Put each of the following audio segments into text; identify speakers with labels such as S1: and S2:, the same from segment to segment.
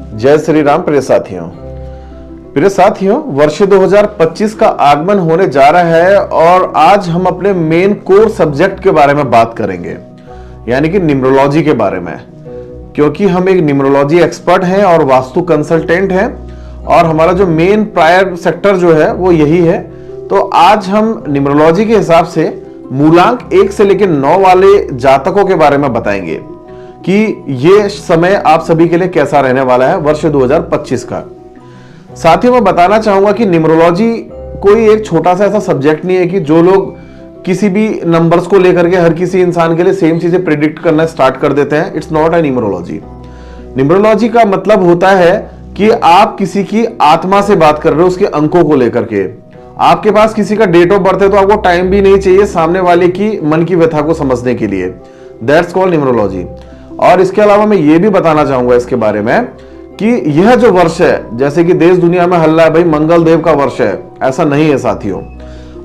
S1: जय श्री राम प्रिय साथियों, वर्ष 2025 का आगमन होने जा रहा है और आज हम अपने मेन कोर सब्जेक्ट के बारे में बात करेंगे, यानी कि न्यूमरोलॉजी के बारे में। क्योंकि हम एक न्यूमरोलॉजी एक्सपर्ट हैं और वास्तु कंसल्टेंट हैं और हमारा जो मेन प्रायर सेक्टर जो है वो यही है। तो आज हम न्यूमरोलॉजी के हिसाब से मूलांक 1 से लेकर 9 वाले जातकों के बारे में बताएंगे कि ये समय आप सभी के लिए कैसा रहने वाला है वर्ष 2025 का। साथ ही मैं बताना चाहूंगा कि न्यूमरोलॉजी कोई एक छोटा सा ऐसा सब्जेक्ट नहीं है कि जो लोग किसी भी नंबर्स को लेकर के हर किसी इंसान के लिए सेम चीजें प्रिडिक्ट करना स्टार्ट कर देते हैं। It's not a numerology. Numerology का मतलब होता है कि आप किसी की आत्मा से बात कर रहे हो, उसके अंकों को लेकर के। आपके पास किसी का डेट ऑफ बर्थ है तो आपको टाइम भी नहीं चाहिए सामने वाले की मन की व्यथा को समझने के लिए। That's called numerology. और इसके अलावा मैं ये भी बताना चाहूंगा इसके बारे में कि यह जो वर्ष है, जैसे कि देश दुनिया में हल्ला है भाई मंगल देव का वर्ष है, ऐसा नहीं है साथियों।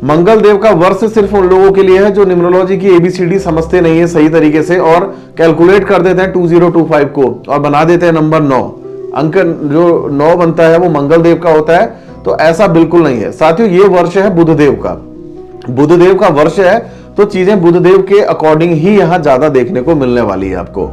S1: मंगल देव का वर्ष सिर्फ उन लोगों के लिए है जो न्यूमरोलॉजी की एबीसीडी समझते नहीं है सही तरीके से और कैलकुलेट कर देते हैं 2025 को और बना देते हैं नंबर 9। अंक जो 9 बनता है वो मंगल देव का होता है। तो ऐसा बिल्कुल नहीं है साथियों। ये वर्ष है बुधदेव का। बुधदेव का वर्ष है तो चीजें बुधदेव के अकॉर्डिंग ही यहां ज्यादा देखने को मिलने वाली है आपको।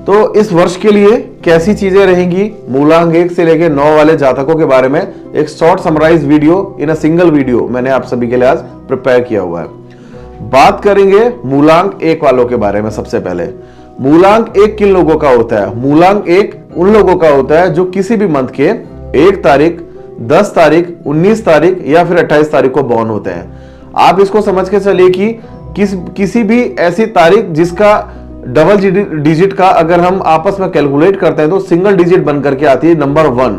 S1: तो इस वर्ष के लिए कैसी चीजें रहेंगी, मूलांक 1 से लेकर 9 वाले जातकों के बारे में एक short summarise video in a single video मैंने आप सभी के लिए आज प्रिपेयर किया हुआ है। बात करेंगे मूलांक 1 वालों के बारे में। सबसे पहले मूलांक 1 किन लोगों का होता है? मूलांक 1 उन लोगों का होता है जो किसी भी मंथ के 1 तारीख, 10 तारीख, 19 तारीख या फिर 28 तारीख को बॉर्न होते हैं। आप इसको समझ के चलिए कि किसी भी ऐसी तारीख जिसका डबल डिजिट का अगर हम आपस में कैलकुलेट करते हैं तो सिंगल डिजिट बन करके आती है नंबर 1,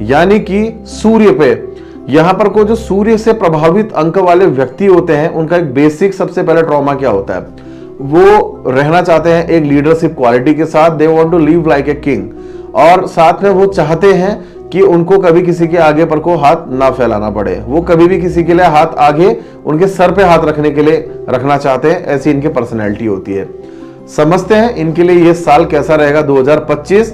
S1: यानी कि सूर्य पे। यहां पर को जो सूर्य से प्रभावित अंक वाले व्यक्ति होते हैं उनका एक बेसिक सबसे पहले ट्रॉमा क्या होता है? वो रहना चाहते हैं एक लीडरशिप क्वालिटी के साथ। They want to live like a king. और साथ में वो चाहते हैं कि उनको कभी किसी के आगे पर को हाथ ना फैलाना पड़े। वो कभी भी किसी के लिए हाथ आगे उनके सर पे हाथ रखने के लिए रखना चाहते हैं। ऐसी इनकी पर्सनैलिटी होती है। समझते हैं इनके लिए ये साल कैसा रहेगा 2025।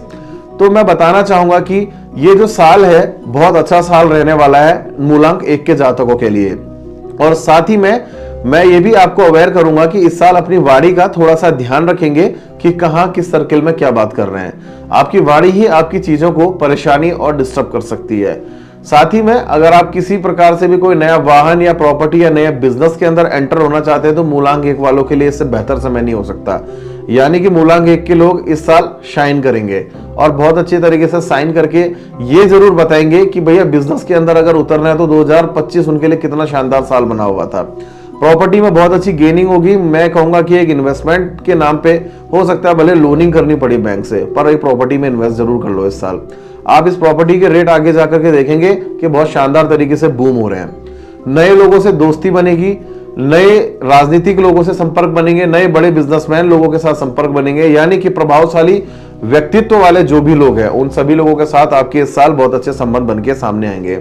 S1: तो मैं बताना चाहूंगा कि ये जो साल है बहुत अच्छा साल रहने वाला है मूलांक 1 के जातकों के लिए। और साथ ही में मैं ये भी आपको अवेयर करूंगा कि इस साल अपनी वाणी का थोड़ा सा ध्यान रखेंगे कि कहां किस सर्किल में क्या बात कर रहे हैं। आपकी वाणी ही आपकी चीजों को परेशानी और डिस्टर्ब कर सकती है। साथ ही में अगर आप किसी प्रकार से भी कोई नया वाहन या प्रॉपर्टी या नया बिजनेस के अंदर एंटर होना चाहते हैं तो मूलांक 1 वालों के लिए इससे बेहतर समय नहीं हो सकता। यानी कि मूलांक 1 के लोग इस साल शाइन करेंगे और बहुत अच्छे तरीके से साइन करके ये जरूर बताएंगे कि भैया बिजनेस के अंदर अगर उतरना है तो 2025 उनके लिए कितना शानदार साल बना हुआ था। प्रॉपर्टी में बहुत अच्छी गेनिंग होगी। मैं कहूंगा कि एक इन्वेस्टमेंट के नाम पे हो सकता है भले लोनिंग करनी पड़ी बैंक से, पर एक प्रॉपर्टी में इन्वेस्ट जरूर कर लो इस साल। आप इस प्रॉपर्टी के रेट आगे जाकर के देखेंगे कि बहुत शानदार तरीके से बूम हो रहे हैं। नए लोगों से दोस्ती बनेगी, नए राजनीतिक लोगों से संपर्क बनेंगे, नए बड़े बिजनेसमैन लोगों के साथ संपर्क बनेंगे। यानी कि प्रभावशाली व्यक्तित्व वाले जो भी लोग हैं उन सभी लोगों के साथ आपके इस साल बहुत अच्छे संबंध बनके सामने आएंगे।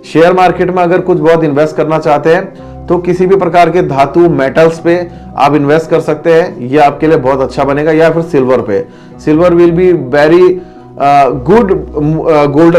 S1: शेयर मार्केट में अगर कुछ बहुत इन्वेस्ट करना चाहते हैं तो किसी भी प्रकार के धातु मेटल्स पे आप इन्वेस्ट कर सकते हैं। ये आपके लिए बहुत अच्छा बनेगा। या फिर सिल्वर पे। Silver will be very good.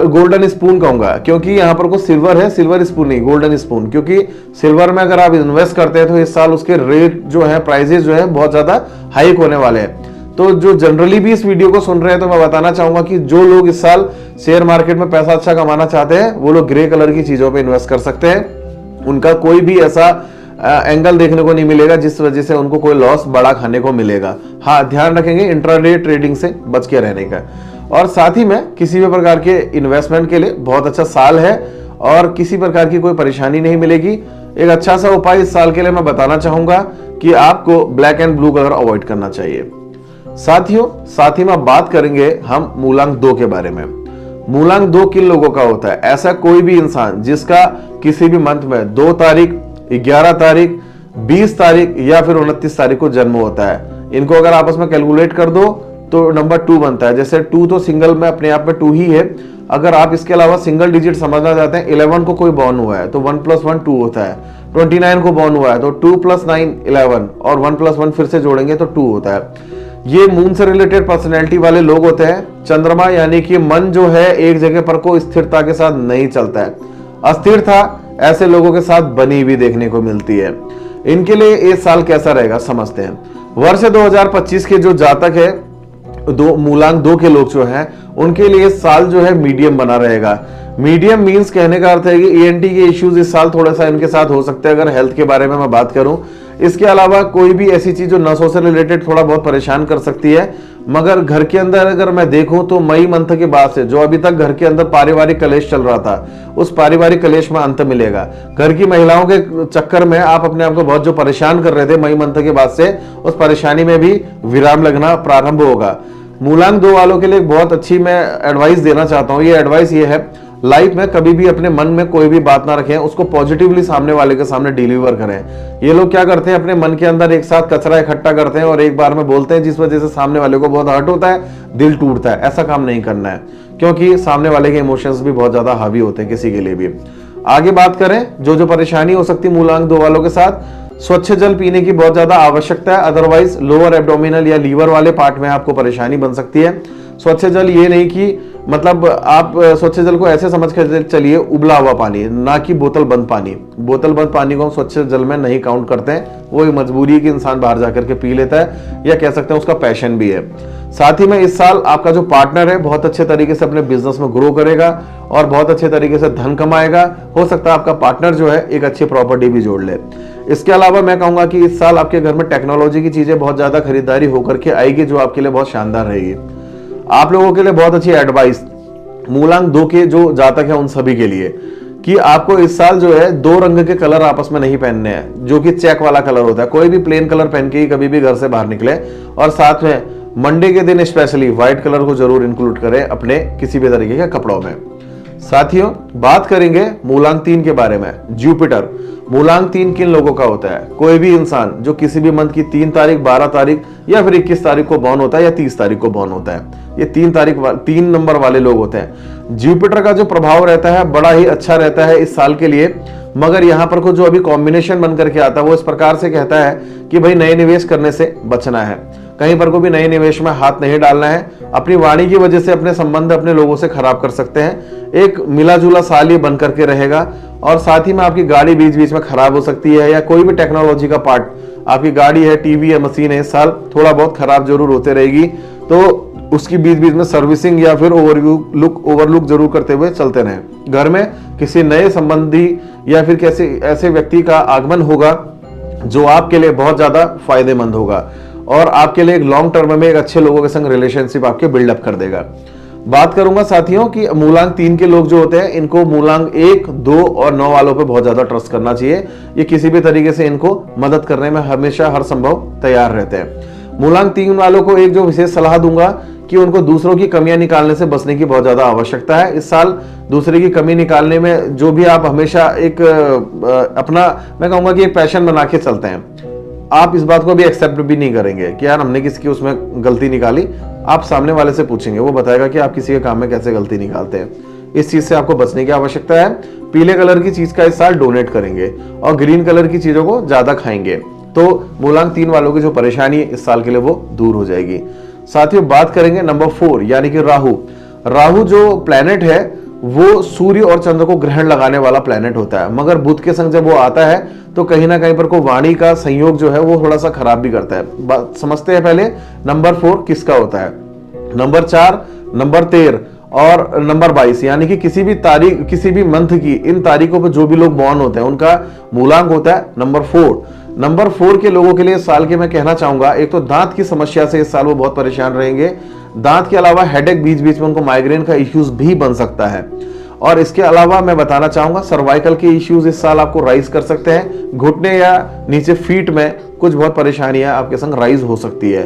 S1: Golden spoon कहूंगा क्योंकि यहां पर को सिल्वर है, सिल्वर स्पून नहीं, गोल्डन स्पून। क्योंकि सिल्वर में अगर आप इन्वेस्ट करते हैं तो इस साल उसके रेट जो है, प्राइजेस जो है बहुत ज्यादा हाइक होने वाले हैं। तो जो जनरली भी इस वीडियो को सुन रहे हैं तो मैं बताना चाहूंगा कि जो लोग इस साल शेयर मार्केट में पैसा अच्छा कमाना चाहते हैं वो लोग ग्रे कलर की चीजों पे इन्वेस्ट कर सकते हैं। उनका कोई भी ऐसा एंगल देखने को नहीं मिलेगा जिस वजह से उनको कोई लॉस बड़ा खाने को मिलेगा। हाँ, ध्यान रखेंगे इंट्राडे ट्रेडिंग से बच के रहने का। और साथ ही में किसी भी प्रकार के इन्वेस्टमेंट के लिए बहुत अच्छा साल है और किसी प्रकार की कोई परेशानी नहीं मिलेगी। एक अच्छा सा उपाय इस साल के लिए मैं बताना चाहूंगा कि आपको black and blue colour avoid करना चाहिए। साथियों, साथ ही में बात करेंगे हम मूलांक 2 के बारे में। मूलांक 2 किन लोगों का होता है? ऐसा कोई भी इंसान जिसका किसी भी मंथ में 2 तारीख, 11 तारीख, 20 तारीख या फिर 29 तारीख को जन्म होता है। इनको अगर आपस में कैलकुलेट कर दो तो नंबर 2 बनता है। जैसे 2 तो सिंगल में अपने आप में 2 ही है। अगर आप इसके अलावा सिंगल डिजिट समझना चाहते हैं, 11 को कोई बॉर्न हुआ है तो 1 + 1 2 होता है। 29 को बॉर्न हुआ है तो 2 + 9 11 और 1 + 1 फिर से जोड़ेंगे तो 2 होता है। ये मून से रिलेटेड पर्सनैलिटी वाले लोग होते हैं। चंद्रमा यानी कि मन जो है एक जगह पर को स्थिरता के साथ नहीं चलता है, अस्थिरता ऐसे लोगों के साथ बनी हुई देखने को मिलती है। इनके लिए इस साल कैसा रहेगा समझते हैं। वर्ष 2025 के जो जातक है मूलांक 2 के लोग जो हैं उनके लिए साल जो है मीडियम बना रहेगा। मीडियम मींस कहने का अर्थ है कि ईएनटी के इश्यूज इस साल थोड़ा सा इनके साथ हो सकते हैं, अगर हेल्थ के बारे में मैं बात करूं। इसके अलावा कोई भी ऐसी चीज जो नसों से रिलेटेड थोड़ा बहुत परेशान कर सकती है, मगर घर के अंदर अगर मैं देखूं तो मई मंथ के बाद से जो अभी तक घर के अंदर पारिवारिक कलेश चल रहा था, उस पारिवारिक कलेश में अंत मिलेगा। घर की महिलाओं के चक्कर में आप अपने आप को बहुत जो परेशान कर रहे थे मई मंथ के बाद से, उस परेशानी में भी विराम लगना प्रारंभ होगा। मूलांक 2 वालों के लिए बहुत अच्छी मैं एडवाइस देना चाहता हूं। ये एडवाइस ये है, लाइफ में कभी भी अपने मन में कोई भी बात ना रखें, उसको पॉजिटिवली सामने वाले के सामने डिलीवर करें। ये लोग क्या करते हैं, अपने मन के अंदर एक साथ कचरा इकट्ठा करते हैं और एक बार में बोलते हैं, जिस वजह से सामने वाले को बहुत हर्ट होता है, दिल टूटता है। ऐसा काम नहीं करना है, क्योंकि सामने वाले के इमोशंस भी बहुत ज्यादा हावी होते हैं किसी के लिए भी। आगे बात करें जो परेशानी हो सकती है मूलांक 2 वालों के साथ, स्वच्छ जल पीने की बहुत ज्यादा आवश्यकता है, अदरवाइज लोअर एब्डोमिनल या लीवर वाले पार्ट में आपको परेशानी बन सकती है। स्वच्छ जल ये नहीं कि मतलब आप स्वच्छ जल को ऐसे समझ कर चलिए उबला हुआ पानी, ना कि बोतल बंद पानी। बोतल बंद पानी को हम स्वच्छ जल में नहीं काउंट करते हैं, वो एक मजबूरी है कि इंसान बाहर जाकर के पी लेता है, या कह सकते हैं उसका पैशन भी है। साथ ही में इस साल आपका जो पार्टनर है बहुत अच्छे तरीके से अपने बिजनेस में ग्रो करेगा और बहुत अच्छे तरीके से धन कमाएगा। हो सकता है आपका पार्टनर जो है एक अच्छी प्रॉपर्टी भी जोड़ ले। इसके अलावा मैं कहूंगा कि इस साल आपके घर में टेक्नोलॉजी की चीजें बहुत ज्यादा खरीदारी होकर के आएगी, जो आपके लिए बहुत शानदार रहेगी। आप लोगों के लिए बहुत अच्छी एडवाइस मूलांक 2 के जो जातक है उन सभी के लिए, कि आपको इस साल जो है 2 रंग के कलर आपस में नहीं पहनने हैं, जो कि चेक वाला कलर होता है। कोई भी प्लेन कलर पहन के ही कभी भी घर से बाहर निकले, और साथ में मंडे के दिन स्पेशली व्हाइट कलर को जरूर इंक्लूड करें अपने किसी भी तरीके के कपड़ों में। साथियों, बात करेंगे मूलांक 3 के बारे में। जुपिटर मूलांक 3 किन लोगों का होता है? कोई भी इंसान जो किसी भी मंथ की 3 तारीख, 12 तारीख या फिर 21 तारीख को बॉर्न होता है, या 30 तारीख को बॉर्न होता है, ये 3 नंबर वाले लोग होते हैं। जुपिटर का जो प्रभाव रहता है बड़ा ही अच्छा रहता है इस साल के लिए, मगर यहाँ पर को जो अभी कॉम्बिनेशन बन करके आता है वो इस प्रकार से कहता है कि भाई नए निवेश करने से बचना है, कहीं पर को भी नए निवेश में हाथ नहीं डालना है। अपनी वाणी की वजह से अपने संबंध अपने लोगों से खराब कर सकते हैं। एक मिला जुला साल ये बन करके रहेगा, और साथ ही में आपकी गाड़ी बीच बीच में खराब हो सकती है, या कोई भी टेक्नोलॉजी का पार्ट, आपकी गाड़ी है, टीवी है, मशीन है, इस साल थोड़ा बहुत खराब जरूर होते रहेगी, तो उसकी बीच बीच में सर्विसिंग या फिर ओवरलुक जरूर करते हुए चलते रहें। घर में किसी नए संबंधी या फिर कैसे ऐसे व्यक्ति का आगमन होगा जो आपके लिए बहुत ज्यादा फायदेमंद होगा, और आपके लिए एक लॉन्ग टर्म में एक अच्छे लोगों के संग रिलेशनशिप आपके बिल्डअप कर देगा। बात करूंगा साथियों कि मूलांक 3 के लोग जो होते हैं इनको मूलांक 1, 2 और 9 वालों पे बहुत ज्यादा ट्रस्ट करना चाहिए। ये किसी भी तरीके से इनको मदद करने में हमेशा हर संभव तैयार रहते हैं। मूलांक 3 वालों को एक जो विशेष सलाह दूंगा कि उनको दूसरों की कमियां निकालने से बचने की बहुत ज्यादा आवश्यकता है। इस साल दूसरे की कमी निकालने में जो भी आप हमेशा एक अपना मैं कहूंगा कि एक पैशन बना के चलते हैं, आप इस बात को भी एक्सेप्ट भी नहीं करेंगे कि यार हमने किसी की उसमें गलती निकाली। आप सामने वाले से पूछेंगे, वो बताएगा कि आप किसी के काम में कैसे गलती निकालते हैं। इस चीज से आपको बचने की आवश्यकता है। पीले कलर की चीज का इस साल डोनेट करेंगे और ग्रीन कलर की चीजों को ज्यादा खाएंगे, तो मूलांक 3 वालों की जो परेशानी है इस साल के लिए वो दूर हो जाएगी। साथियों, बात करेंगे नंबर 4 यानी कि राहु। राहु जो प्लेनेट है वो सूर्य और चंद्र को ग्रहण लगाने वाला प्लेनेट होता है, मगर बुध के संग जब वो आता है तो कहीं ना कहीं पर को वाणी का संयोग जो है वो थोड़ा सा खराब भी करता है। बात समझते हैं पहले नंबर 4 किसका होता है। नंबर 4, नंबर 13 और नंबर 22 यानी कि किसी भी तारीख, किसी भी मंथ की इन तारीखों पर जो भी लोग बॉर्न होते हैं उनका मूलांक होता है नंबर 4। नंबर 4 के लोगों के लिए इस साल के मैं कहना चाहूंगा, एक तो दांत की समस्या से इस साल वो बहुत परेशान रहेंगे। दांत के अलावा हेडेक, बीच बीच में उनको माइग्रेन का इश्यूज भी बन सकता है। और इसके अलावा मैं बताना चाहूंगा सर्वाइकल के इश्यूज इस साल आपको राइज कर सकते हैं। घुटने या नीचे फीट में कुछ बहुत परेशानियां आपके संग राइज हो सकती है।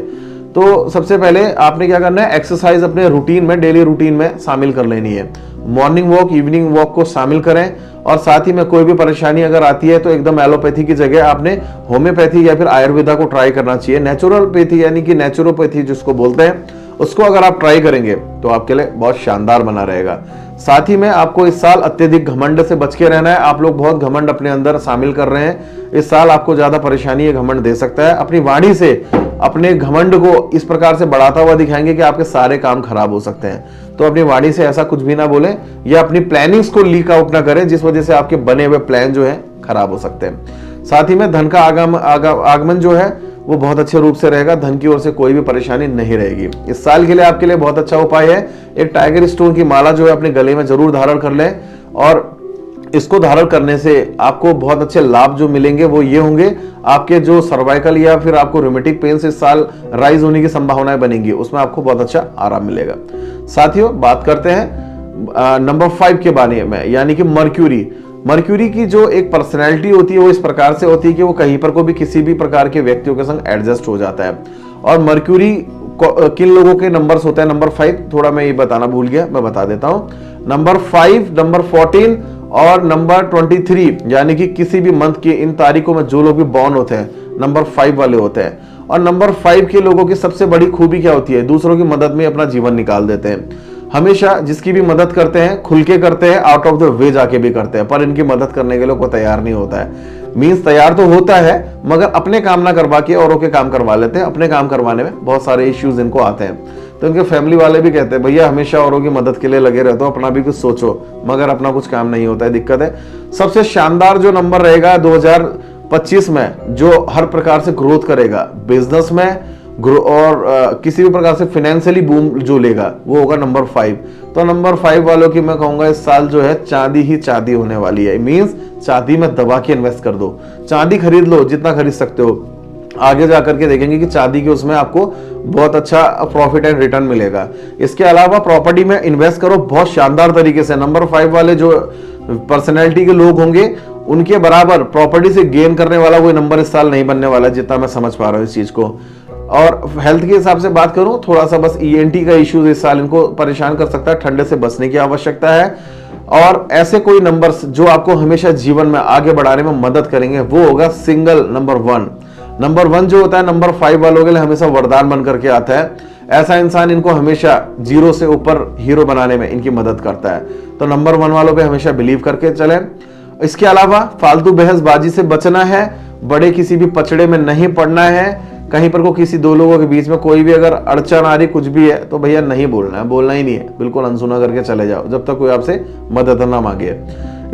S1: तो सबसे पहले आपने क्या करना है, एक्सरसाइज अपने रूटीन में, डेली रूटीन में शामिल कर लेनी है। मॉर्निंग वॉक, इवनिंग वॉक को शामिल करें, और साथ ही में कोई भी परेशानी अगर आती है तो एकदम एलोपैथी की जगह आपने होम्योपैथी या फिर आयुर्वेदा को ट्राई करना चाहिए। नेचुरलपैथी यानी कि नेचुरोपैथी जिसको बोलते हैं, उसको अगर आप ट्राई करेंगे तो आपके लिए बहुत शानदार बना रहेगा। साथ ही में आपको इस साल अत्यधिक घमंड से बच के रहना है। आप लोग बहुत घमंड अपने अंदर शामिल कर रहे हैं, इस साल आपको ज्यादा परेशानी या घमंड दे सकता है। अपनी वाणी से अपने घमंड को इस प्रकार से बढ़ाता हुआ दिखाएंगे कि आपके सारे काम खराब हो सकते हैं। तो अपनी वाणी से ऐसा कुछ भी ना बोले या अपनी प्लानिंग्स को लीक आउट ना करें, जिस वजह से आपके बने हुए प्लान जो है खराब हो सकते हैं। साथ ही में धन का आगमन जो है वो बहुत अच्छे रूप से रहेगा, धन की ओर से कोई भी परेशानी नहीं रहेगी। इस साल के लिए आपके लिए बहुत अच्छा उपाय है, एक टाइगर स्टोन की माला जो है अपने गले में जरूर धारण कर लें, और इसको धारण करने से आपको बहुत अच्छे लाभ जो मिलेंगे वो ये होंगे, आपके जो सर्वाइकल या फिर आपको रूमेटिक पेन से इस साल राइज होने की संभावनाएं बनेंगी, उसमें आपको बहुत अच्छा आराम मिलेगा। साथियों, बात करते हैं नंबर 5 के बारे में, यानी कि मर्क्यूरी की जो एक पर्सनैलिटी होती है वो इस प्रकार से होती है कि वो कहीं पर को भी किसी भी प्रकार के व्यक्तियों के संग एडजस्ट हो जाता है। और मर्क्यूरी किन लोगों के नंबर्स होते हैं, नंबर 5 थोड़ा मैं ये बताना भूल गया, मैं बता देता हूं। नंबर 5, नंबर 14 और नंबर 23, यानी कि किसी भी मंथ के इन तारीखों में जो लोग भी बॉर्न होते हैं नंबर 5 वाले होते हैं। और नंबर 5 के लोगों की सबसे बड़ी खूबी क्या होती है, दूसरों की मदद में अपना जीवन निकाल देते हैं। हमेशा जिसकी भी मदद करते हैं खुल के करते हैं, आउट ऑफ द वे जाके भी करते हैं, पर इनकी मदद करने के लिए कोई तैयार नहीं होता है। मींस तैयार तो होता है मगर अपने काम ना करवा के औरों के काम करवा लेते हैं। अपने काम करवाने में बहुत सारे इश्यूज इनको आते हैं, तो इनके फैमिली वाले भी कहते हैं भैया हमेशा औरों की मदद के लिए लगे रहते हो, अपना भी कुछ सोचो, मगर अपना कुछ काम नहीं होता है, दिक्कत है। सबसे शानदार जो नंबर रहेगा 2025 में, जो हर प्रकार से ग्रोथ करेगा बिजनेस में और किसी भी प्रकार से फाइनेंशियली बूम जो लेगा, वो होगा नंबर 5। तो नंबर 5 वालों की मैं कहूंगा इस साल जो है चांदी ही चांदी होने वाली है। मींस चांदी में दबा के इन्वेस्ट कर दो, चांदी खरीद लो जितना खरीद सकते हो, आगे जाकर के देखेंगे कि चांदी के उसमें आपको बहुत अच्छा प्रॉफिट एंड रिटर्न मिलेगा। इसके अलावा प्रॉपर्टी में इन्वेस्ट करो बहुत शानदार तरीके से। नंबर 5 वाले जो पर्सनैलिटी के लोग होंगे उनके बराबर प्रॉपर्टी से गेन करने वाला कोई नंबर इस साल नहीं बनने वाला, जितना मैं समझ पा रहा हूँ इस चीज को। और हेल्थ के हिसाब से बात करूं, थोड़ा सा बस ENT का इश्यूज इस साल इनको परेशान कर सकता है, ठंडे से बचने की आवश्यकता है। और ऐसे कोई नंबर्स जो आपको हमेशा जीवन में आगे बढ़ाने में मदद करेंगे वो होगा सिंगल नंबर 1। नंबर 1 जो होता है नंबर 5 वालों के लिए हमेशा वरदान बन करके आता है। ऐसा इंसान इनको हमेशा 0 से ऊपर हीरो बनाने में इनकी मदद करता है। तो नंबर 1 वालों पे हमेशा बिलीव करके चलें। इसके अलावा फालतू बहसबाजी से बचना है, बड़े किसी भी पचड़े में नहीं पड़ना है। कहीं पर को किसी दो लोगों के बीच में कोई भी अगर अड़चन आ रही कुछ भी है तो भैया नहीं बोलना है, बोलना ही नहीं है, बिल्कुल अनसुना करके चले जाओ जब तक कोई आपसे मदद ना मांगे।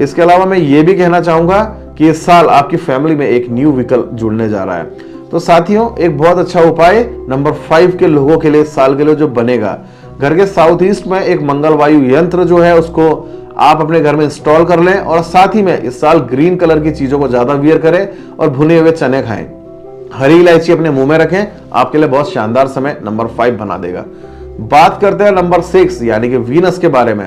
S1: इसके अलावा मैं ये भी कहना चाहूंगा कि इस साल आपकी फैमिली में एक न्यू व्हीकल जुड़ने जा रहा है। तो साथियों, एक बहुत अच्छा उपाय नंबर 5 के लोगों के लिए इस साल के लिए जो बनेगा, घर के साउथ ईस्ट में एक मंगल वायु यंत्र जो है उसको आप अपने घर में इंस्टॉल कर लें, और साथ ही में इस साल ग्रीन कलर की चीजों को ज्यादा वियर करें और भुने हुए चने खाएं। हरी इलायची अपने मुंह में रखें, आपके लिए बहुत शानदार समय नंबर 5 बना देगा। बात करते हैं नंबर 6 यानी कि वीनस के बारे में।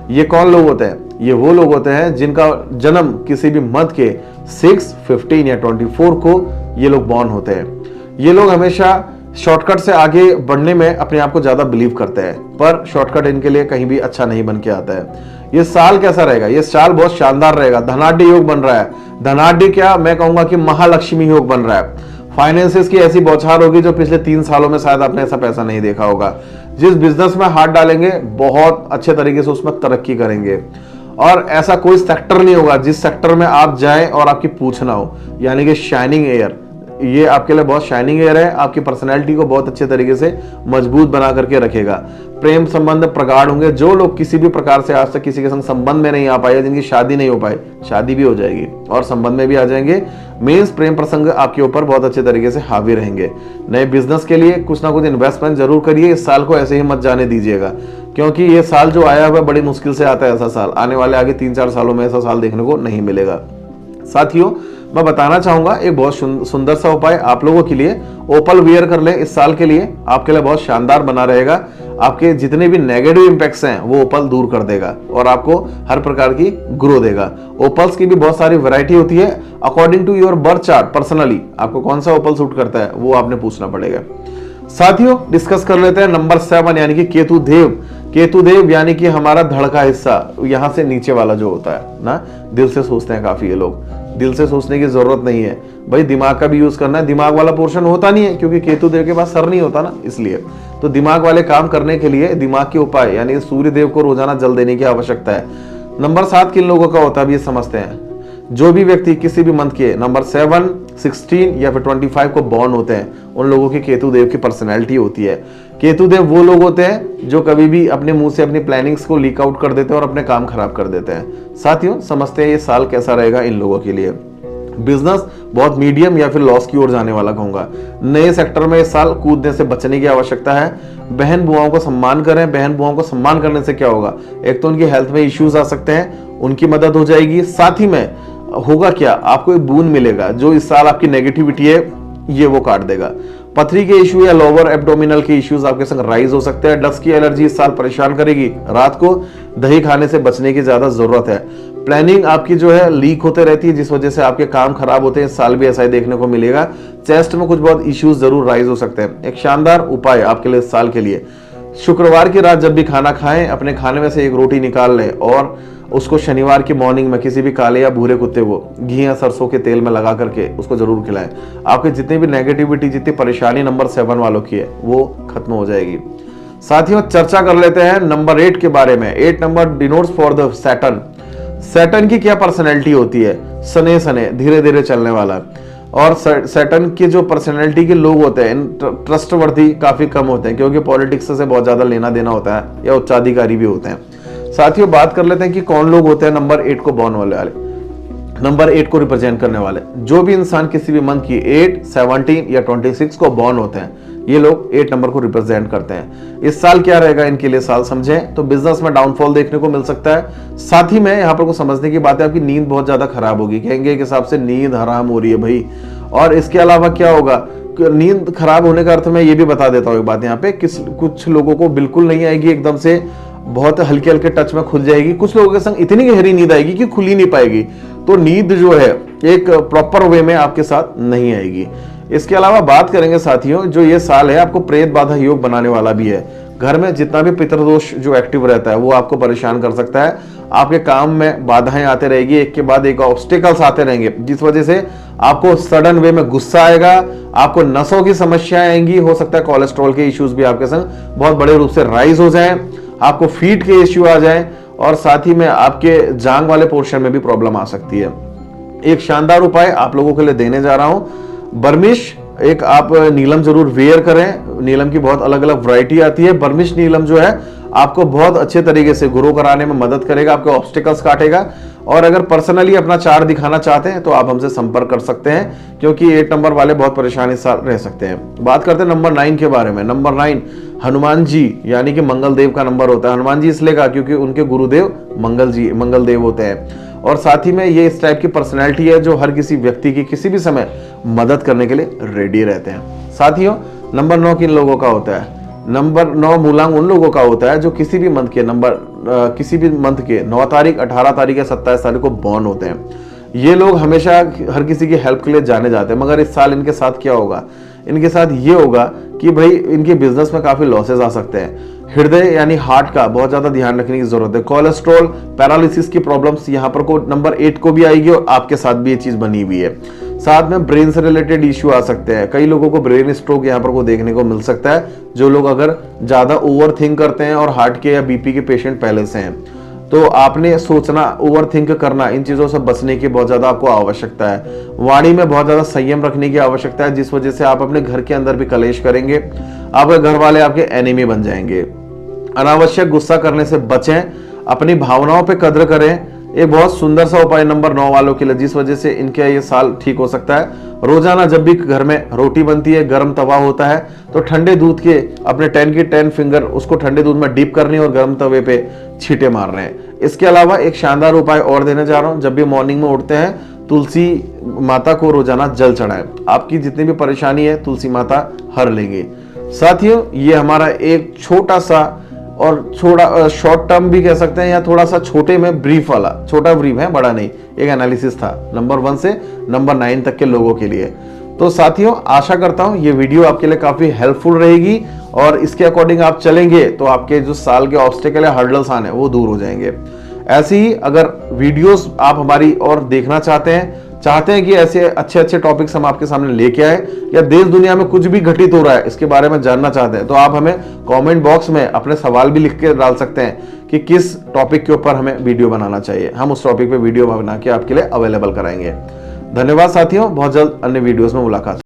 S1: ये कौन लोग होते हैं? ये वो लोग होते हैं जिनका जन्म किसी भी मंथ के 6, 15 या 24 को ये लोग बॉर्न होते हैं। ये लोग हमेशा शॉर्टकट से आगे बढ़ने में अपने आप को ज्यादा बिलीव करते हैं, पर शॉर्टकट इनके लिए कहीं भी अच्छा नहीं बन के आता है। ये साल कैसा रहेगा? ये साल बहुत शानदार रहेगा। धनाढ्य योग बन रहा है। धनाढ्य क्या, मैं कहूंगा कि महालक्ष्मी योग बन रहा है। फाइनेंसेस की ऐसी बौछार होगी जो पिछले 3 सालों में शायद आपने ऐसा पैसा नहीं देखा होगा। जिस बिजनेस में हाथ डालेंगे बहुत अच्छे तरीके से उसमें तरक्की करेंगे, और ऐसा कोई सेक्टर नहीं होगा जिस सेक्टर में आप जाएं और आपकी पूछ ना हो, यानी कि शाइनिंग एयर। ये आपके लिए बहुत शाइनिंग एयर है, आपकी पर्सनैलिटी को बहुत अच्छे तरीके से मजबूत बना करके रखेगा। प्रेम संबंध प्रगाढ़ होंगे। जो लोग किसी भी प्रकार से आज तक किसी के संग संबंध में नहीं आ पाए, जिनकी शादी नहीं हो पाई, शादी भी हो जाएगी और संबंध में भी आ जाएंगे। मीन्स प्रेम प्रसंग आपके ऊपर बहुत अच्छे तरीके से हावी रहेंगे। नए बिजनेस के लिए कुछ ना कुछ इन्वेस्टमेंट जरूर करिए। इस साल को ऐसे ही मत जाने दीजिएगा, क्योंकि ये साल जो आया हुआ बड़ी मुश्किल से आता है। ऐसा साल आने वाले आगे 3-4 सालों में ऐसा साल देखने को नहीं मिलेगा। साथियों, मैं बताना चाहूंगा एक बहुत सुंदर सा उपाय आप लोगों के लिए। ओपल वियर कर ले इस साल के लिए, आपके लिए बहुत शानदार बना रहेगा। आपके जितने भी नेगेटिव इंपैक्ट्स हैं वो ओपल दूर कर देगा और आपको हर प्रकार की ग्रो देगा। ओपल्स की भी बहुत सारी वैरायटी होती है। According to your birth chart personally आपको कौन सा ओपल सूट करता है वो आपने पूछना पड़ेगा। साथियों, डिस्कस कर लेते हैं नंबर 7 यानी कि केतु देव। केतु देव यानी कि हमारा धड़ का हिस्सा, यहां से नीचे वाला जो होता है ना, दिल से सोचते हैं काफी ये लोग। दिल से सोचने की जरूरत नहीं है भाई, दिमाग का भी यूज करना है। दिमाग वाला पोर्शन होता नहीं है क्योंकि केतु देव के पास सर नहीं होता ना, इसलिए। तो दिमाग वाले काम करने के लिए दिमाग के उपाय यानी सूर्य देव को रोजाना जल देने की आवश्यकता है। नंबर 7 किन लोगों का होता है ये समझते हैं। जो भी व्यक्ति किसी भी मंथ के नंबर 7, 16 या फिर 25 को बॉर्न होते हैं, उन लोगों की केतु देव की पर्सनैलिटी होती है। केतु देव वो लोग होते हैं जो कभी भी अपने मुंह से अपनी प्लानिंग्स को लीक आउट कर देते हैं और अपने काम खराब कर देते हैं। साथियों, समझते हैं ये साल कैसा रहेगा इन लोगों के लिए। बिजनेस बहुत मीडियम या फिर लॉस की ओर जाने वाला कहूंगा। नए सेक्टर में इस साल कूदने से बचने की आवश्यकता है। बहन बुआओं को सम्मान करें। बहन बुआओं को सम्मान करने से क्या होगा, एक तो उनकी हेल्थ में इश्यूज आ सकते हैं, उनकी मदद हो जाएगी। साथ ही में होगा क्या, आपको एक बून मिलेगा जो इस साल आपकी नेगेटिविटी है ये वो काट देगा। पथरी के इश्यू या लोअर एब्डोमिनल के इश्यूज आपके संग राइज हो सकते हैं। डस्ट की एलर्जी इस साल परेशान करेगी। रात को दही खाने से बचने की ज्यादा जरूरत है। प्लानिंग आपकी जो है लीक होते रहती है, जिस वजह से आपके काम खराब होते हैं। इस साल भी ऐसा ही देखने को मिलेगा। चेस्ट में कुछ बहुत इश्यूज जरूर राइज हो सकते हैं। एक शानदार उपाय आपके लिए इस साल के लिए, शुक्रवार की रात जब भी खाना खाएं, अपने खाने में से एक रोटी निकाल लें और उसको शनिवार की मॉर्निंग में किसी भी काले या भूरे कुत्ते को घी या सरसों के तेल में लगा करके उसको जरूर खिलाएं। आपके जितनी भी नेगेटिविटी, जितनी परेशानी नंबर 7 वालों की है वो खत्म हो जाएगी। साथियों, चर्चा कर लेते हैं नंबर 8 के बारे में। 8 number denotes for the Saturn. Saturn की क्या पर्सनैलिटी होती है, सने सने धीरे धीरे चलने वाला। और सैटर्न की जो पर्सनैलिटी के लोग होते हैं ट्रस्टवर्दी काफी कम होते हैं, क्योंकि पॉलिटिक्स से बहुत ज्यादा लेना देना होता है या उच्चाधिकारी भी होते हैं। साथियों, बात कर लेते हैं कि कौन लोग होते हैं नंबर 8 को बॉर्न वाले नंबर 8 को रिप्रेजेंट करने वाले। जो भी इंसान किसी भी मंथ की 8, 17 या 26 को बॉर्न होते हैं, ये लोग 8 नंबर को रिप्रेजेंट करते हैं। इस साल क्या रहेगा इनके लिए साल समझें तो बिजनेस में डाउनफॉल देखने को मिल सकता है। साथ ही में यहाँ पर को समझने की बात है, आपकी नींद बहुत ज्यादा खराब होगी। कहेंगे एक हिसाब से नींद हराम हो रही है भाई। और इसके अलावा क्या होगा, नींद खराब होने का अर्थ मैं ये भी बता देता हूँ एक बात यहाँ पे, कुछ लोगों को बिल्कुल नहीं आएगी, एकदम से बहुत हल्के हल्के टच में खुल जाएगी। कुछ लोगों के संग इतनी गहरी नींद आएगी कि खुल ही नहीं पाएगी। तो नींद जो है एक प्रॉपर वे में आपके साथ नहीं आएगी। इसके अलावा बात करेंगे साथियों, जो ये साल है आपको प्रेत बाधा योग बनाने वाला भी है। घर में जितना भी पितृदोष जो एक्टिव रहता है वो आपको परेशान कर सकता है। आपके काम में बाधाएं आते रहेगी, एक के बाद एक ऑब्स्टिकल्स आते रहेंगे, जिस वजह से आपको सडन वे में गुस्सा आएगा, आपको नसों की समस्याएं आएंगी। हो सकता है कोलेस्ट्रॉल के इश्यूज भी आपके संग बहुत बड़े रूप से राइज हो जाएं, आपको फीट के इश्यू आ जाएं और साथ ही में आपके जांग वाले पोर्शन में भी प्रॉब्लम आ सकती है। एक शानदार उपाय आप लोगों के लिए देने जा रहा हूं। बर्मिश एक आप नीलम जरूर वेयर करें। नीलम की बहुत अलग अलग वैरायटी आती है। बर्मिश नीलम जो है आपको बहुत अच्छे तरीके से ग्रो कराने में मदद करेगा, आपके ऑब्स्टिकल्स काटेगा। और अगर पर्सनली अपना चार्ट दिखाना चाहते हैं तो आप हमसे संपर्क कर सकते हैं, क्योंकि 8 नंबर वाले बहुत परेशानी से रह सकते हैं। बात करते हैं नंबर 9 के बारे में। नंबर 9 हनुमान जी यानी कि मंगल देव का नंबर होता है। हनुमान जी इसलिए कहा क्योंकि उनके गुरुदेव मंगल देव होते हैं। और साथ ही में ये इस टाइप की पर्सनैलिटी है जो हर किसी व्यक्ति की किसी भी समय मदद करने के लिए रेडी रहते हैं। साथियों, नंबर 9 किन लोगों का होता है? नंबर 9 मूलांक उन लोगों का होता है जो किसी भी मंथ के 9 तारीख, 18 तारीख या 27 तारीख को बॉर्न होते हैं। ये लोग हमेशा हर किसी की हेल्प के लिए जाने जाते हैं, मगर इस साल इनके साथ क्या होगा? इनके साथ ये होगा कि भाई इनके बिजनेस में काफी लॉसेस आ सकते हैं। हृदय यानी हार्ट का बहुत ज्यादा ध्यान रखने की जरूरत है। कोलेस्ट्रॉल, पैरालिसिस की प्रॉब्लम्स यहाँ पर को नंबर 8 को भी आएगी और आपके साथ भी ये चीज बनी हुई है। साथ में ब्रेन से रिलेटेड इश्यू आ सकते हैं। कई लोगों को ब्रेन स्ट्रोक यहाँ पर को देखने को मिल सकता है, जो लोग अगर ज्यादा ओवर थिंक करते हैं और हार्ट के या बीपी के पेशेंट पहले से हैं। तो आपने सोचना, ओवर थिंक करना, इन चीजों से बचने की बहुत ज्यादा आपको आवश्यकता है। वाणी में बहुत ज्यादा संयम रखने की आवश्यकता है, जिस वजह से आप अपने घर के अंदर भी कलेश करेंगे। आपके घर वाले आपके एनिमी बन जाएंगे। अनावश्यक गुस्सा करने से बचें, अपनी भावनाओं पे कद्र करें। एक बहुत सुंदर सा उपाय नंबर 9 वालों के लिए, जिस वजह से इनके ये साल ठीक हो सकता है। रोजाना जब भी घर में रोटी बनती है, गर्म तवा होता है, तो ठंडे दूध के अपने 10 की 10 फिंगर उसको ठंडे दूध में डीप करनी और गर्म तवे पे छींटे मार रहे हैं। इसके अलावा एक शानदार उपाय और देने जा रहा हूं। जब भी मॉर्निंग में उठते हैं, तुलसी माता को रोजाना जल चढ़ाएं। आपकी जितनी भी परेशानी है तुलसी माता हर लेंगे। साथियों, ये हमारा एक छोटा सा और थोड़ा शॉर्ट टर्म भी कह सकते हैं, या थोड़ा सा छोटे में ब्रीफ वाला, छोटा ब्रीफ है, बड़ा नहीं, एक एनालिसिस था नंबर 1 से नंबर 9 तक के लोगों के लिए। तो साथियों, आशा करता हूं ये वीडियो आपके लिए काफी हेल्पफुल रहेगी और इसके अकॉर्डिंग आप चलेंगे तो आपके जो साल के ऑब्स्टेकल या हर्डल्स आने वो दूर हो जाएंगे। ऐसे ही अगर वीडियोस आप हमारी और देखना चाहते हैं कि ऐसे अच्छे अच्छे टॉपिक्स हम आपके सामने लेके आए, या देश दुनिया में कुछ भी घटित हो रहा है इसके बारे में जानना चाहते हैं, तो आप हमें कमेंट बॉक्स में अपने सवाल भी लिख के डाल सकते हैं कि किस टॉपिक के ऊपर हमें वीडियो बनाना चाहिए। हम उस टॉपिक पे वीडियो बना के आपके लिए अवेलेबल कराएंगे। धन्यवाद साथियों, बहुत जल्द अन्य वीडियोस में मुलाकात।